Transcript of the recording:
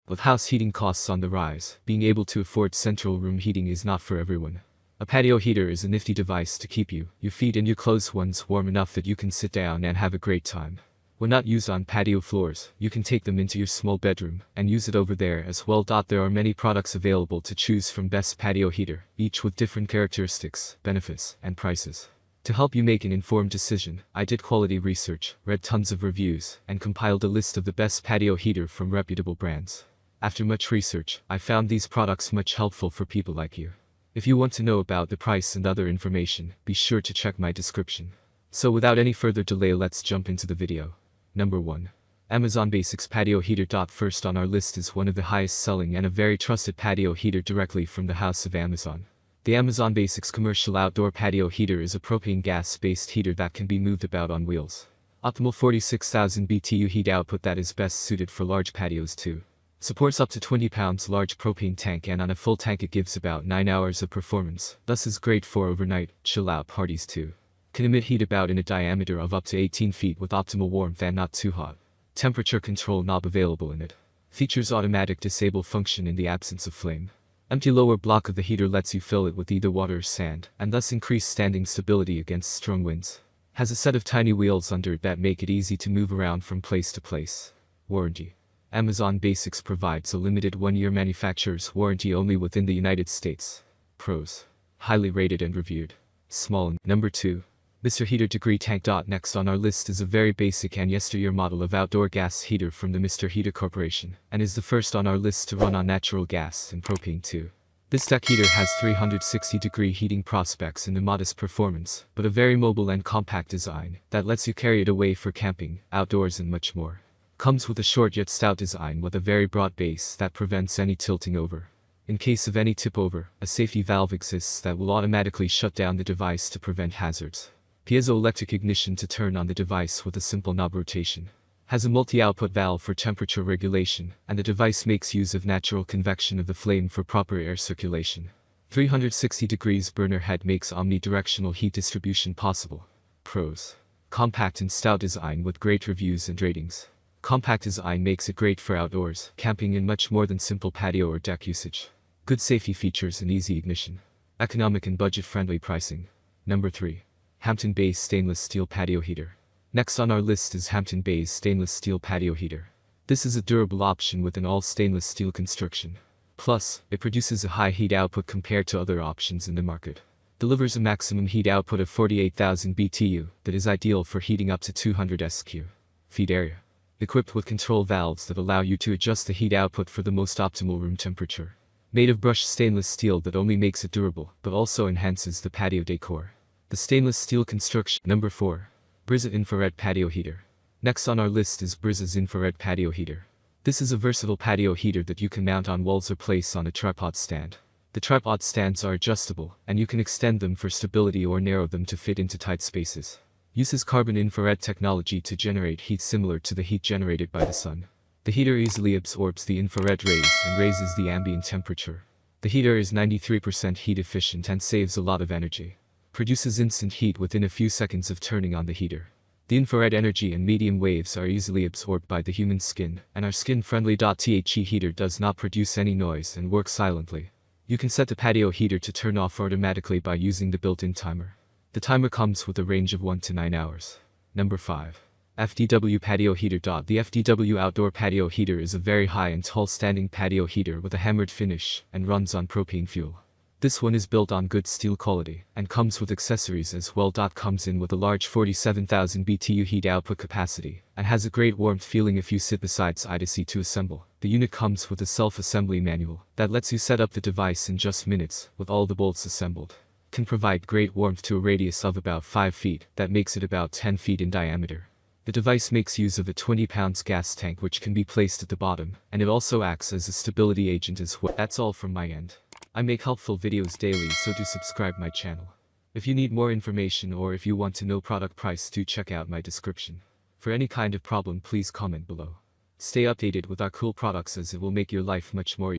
With house heating costs on the rise, being able to afford central room heating is not for everyone. A patio heater is a nifty device to keep you, your feet and your clothes ones warm enough that you can sit down and have a great time. When not used on patio floors, you can take them into your small bedroom and use it over there as well. There are many products available to choose from. Best patio heater, each with different characteristics, benefits, and prices. To help you make an informed decision, I did quality research, read tons of reviews, and compiled a list of the best patio heater from reputable brands. After much research, I found these products much helpful for people like you. If you want to know about the price and other information, be sure to check my description. So without any further delay, let's jump into the video. Number 1. Amazon Basics Patio Heater. First on our list is one of the highest selling and a very trusted patio heater directly from the house of Amazon. The Amazon Basics Commercial Outdoor Patio Heater is a propane gas-based heater that can be moved about on wheels. Optimal 46,000 BTU heat output that is best suited for large patios too. Supports up to 20 pounds large propane tank, and on a full tank it gives about 9 hours of performance, thus is great for overnight, chill-out parties too. Can emit heat about in a diameter of up to 18 feet with optimal warmth and not too hot. Temperature control knob available in it. Features automatic disable function in the absence of flame. Empty lower block of the heater lets you fill it with either water or sand, and thus increase standing stability against strong winds. Has a set of tiny wheels under it that make it easy to move around from place to place. Warranty. Amazon Basics provides a limited 1-year manufacturer's warranty only within the United States. Pros. Highly rated and reviewed. Small. Number 2. Mr. Heater Degree Tank. Next on our list is a very basic and yesteryear model of outdoor gas heater from the Mr. Heater Corporation, and is the first on our list to run on natural gas and propane too. This deck heater has 360-degree heating prospects and a modest performance, but a very mobile and compact design that lets you carry it away for camping, outdoors and much more. Comes with a short yet stout design with a very broad base that prevents any tilting over. In case of any tip over, a safety valve exists that will automatically shut down the device to prevent hazards. Piezoelectric ignition to turn on the device with a simple knob rotation. Has a multi-output valve for temperature regulation, and the device makes use of natural convection of the flame for proper air circulation. 360 degrees burner head makes omnidirectional heat distribution possible. Pros. Compact and stout design with great reviews and ratings. Compact design makes it great for outdoors, camping and much more than simple patio or deck usage. Good safety features and easy ignition. Economic and budget-friendly pricing. Number 3. Hampton Bays Stainless Steel Patio Heater. Next on our list is Hampton Bays Stainless Steel Patio Heater. This is a durable option with an all-stainless steel construction. Plus, it produces a high heat output compared to other options in the market. Delivers a maximum heat output of 48,000 BTU that is ideal for heating up to 200 feet area. Equipped with control valves that allow you to adjust the heat output for the most optimal room temperature. Made of brushed stainless steel that only makes it durable, but also enhances the patio decor. The stainless steel construction. Number 4. Brisa Infrared Patio Heater. Next on our list is Brisa's Infrared Patio Heater. This is a versatile patio heater that you can mount on walls or place on a tripod stand. The tripod stands are adjustable, and you can extend them for stability or narrow them to fit into tight spaces. Uses carbon infrared technology to generate heat similar to the heat generated by the sun. The heater easily absorbs the infrared rays and raises the ambient temperature. The heater is 93% heat efficient and saves a lot of energy. Produces instant heat within a few seconds of turning on the heater. The infrared energy and medium waves are easily absorbed by the human skin, and are skin-friendly. The heater does not produce any noise and works silently. You can set the patio heater to turn off automatically by using the built-in timer. The timer comes with a range of 1 to 9 hours. Number 5. FDW Patio Heater. The FDW Outdoor Patio Heater is a very high and tall standing patio heater with a hammered finish and runs on propane fuel. This one is built on good steel quality, and comes with accessories as well. Comes in with a large 47,000 BTU heat output capacity, and has a great warmth feeling if you sit beside side to assemble. The unit comes with a self-assembly manual that lets you set up the device in just minutes, with all the bolts assembled. Can provide great warmth to a radius of about 5 feet, that makes it about 10 feet in diameter. The device makes use of a 20 pounds gas tank which can be placed at the bottom, and it also acts as a stability agent as well. That's all from my end. I make helpful videos daily, so do subscribe my channel. If you need more information or if you want to know product price, do check out my description. For any kind of problem, please comment below. Stay updated with our cool products as it will make your life much more easier.